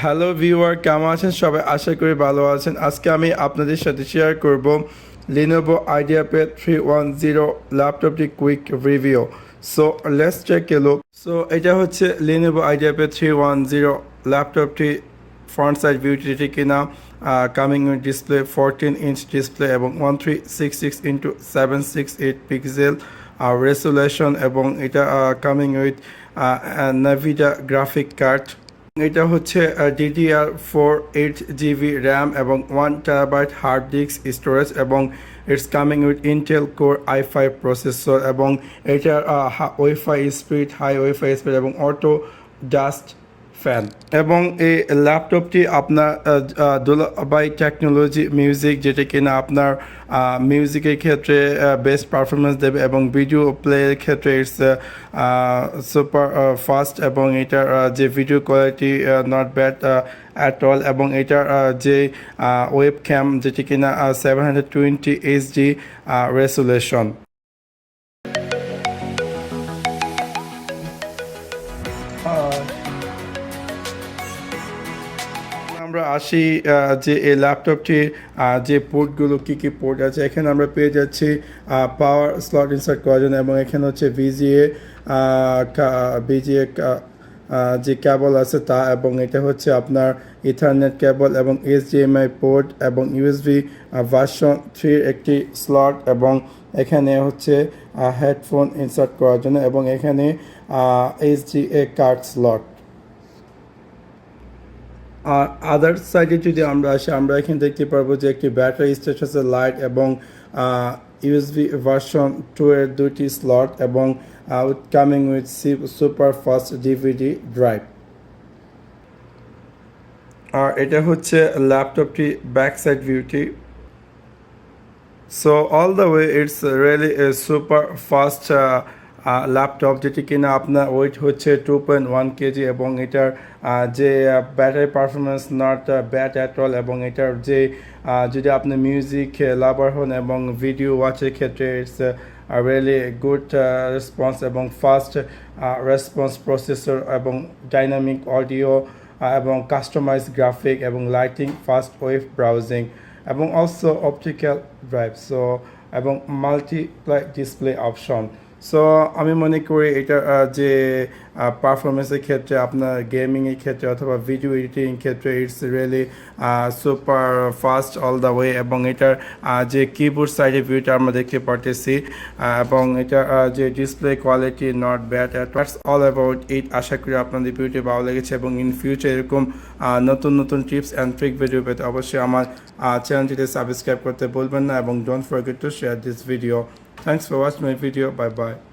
Hello viewer, কেমন আছেন সবাই? আশা করি ভালো আছেন। আজকে আমি আপনাদের সাথে শেয়ার করব Lenovo IdeaPad 310 ল্যাপটপটি quick review. So let's take a look. So এটা হচ্ছে Lenovo IdeaPad 310 ল্যাপটপটি ফ্রন্ট সাইড ভিউটি কিনা coming with display 14-inch display এবং 1366 ইন্টু 768 পিক্সেল রেজোলিউশন এবং এটা coming with Nvidia graphic card. এটা হচ্ছে DDR4 8GB র্যাম এবং 1TB হার্ড ডিস্ক স্টোরেজ এবং it's coming with Intel core i5 processor এবং এটার wifi speed, high wifi speed এবং অটো ডাস্ট ফ্যান। এবং এই ল্যাপটপটি আপনার দুলাবাই টেকনোলজি মিউজিক, যেটা কিনা আপনার মিউজিকের ক্ষেত্রে বেস্ট পারফরমেন্স দেবে এবং ভিডিও প্লের ক্ষেত্রে ইটস সুপার ফাস্ট এবং এটার যে video quality not bad at all এবং এটার যে ওয়েব ক্যাম, যেটি কিনা 720 HD রেজোলিউশন। আমরা আসি যে এই ল্যাপটপটির যে পোর্টগুলো কী পোর্ট আছে। এখানে আমরা পেয়ে যাচ্ছি পাওয়ার স্লট ইনসার্ট করার জন্য এবং এখানে হচ্ছে VGA যে কেবল আছে তা, এবং এটা হচ্ছে আপনার ইথারনেট কেবল এবং HDMI পোর্ট এবং USB ভার্সন 3 একটি স্লট এবং এখানে হচ্ছে হেডফোন ইনসার্ট করার জন্য এবং এখানে HDA কার্ড স্লট। আর আদার সাইডে যদি আমরা আসি, আমরা এখানে দেখতে পারবো যে একটি ব্যাটারি স্ট্যাটাসের লাইট এবং USB ভার্সন 2 এর দুটি স্লট এবং coming with super fast DVD drive. আর এটা হচ্ছে ল্যাপটপটি ব্যাক সাইড ভিউটি। So all the way it's really super fast laptop, যেটি কিনা আপনার ওয়েট হচ্ছে 2.1 kg এবং এটার যে battery performance not bad at all এবং এটার যে যদি আপনি মিউজিক লাভার হন এবং ভিডিও ওয়াচের ক্ষেত্রে ইটস রিয়েলি গুড রেসপন্স এবং ফাস্ট রেসপন্স প্রসেসর এবং ডাইনামিক অডিও এবং কাস্টমাইজ গ্রাফিক এবং লাইটিং, ফাস্ট ওয়েব ব্রাউজিং এবং অলসো অপটিক্যাল ড্রাইভ এবং মাল্টিপ্লাই ডিসপ্লে অপশন। সো আমি মনে করি এটার যে পারফরমেন্সের ক্ষেত্রে, আপনার গেমিংয়ের ক্ষেত্রে অথবা ভিডিও এডিটিং ক্ষেত্রে it's really super fast all the way এবং এটার যে কিবোর্ড সাইডের ভিউটা আমরা দেখতে পারতেছি এবং এটার যে display quality not bad that's all about it. আশা করি আপনাদের ভিডিওটি ভালো লেগেছে এবং ইন ফিউচার এরকম নতুন নতুন টিপস অ্যান্ড ট্রিক ভিডিও পেতে অবশ্যই আমার চ্যানেলটিতে সাবস্ক্রাইব করতে ভুলবেন না এবং don't forget to share this video. Thanks for watching my video. Bye bye.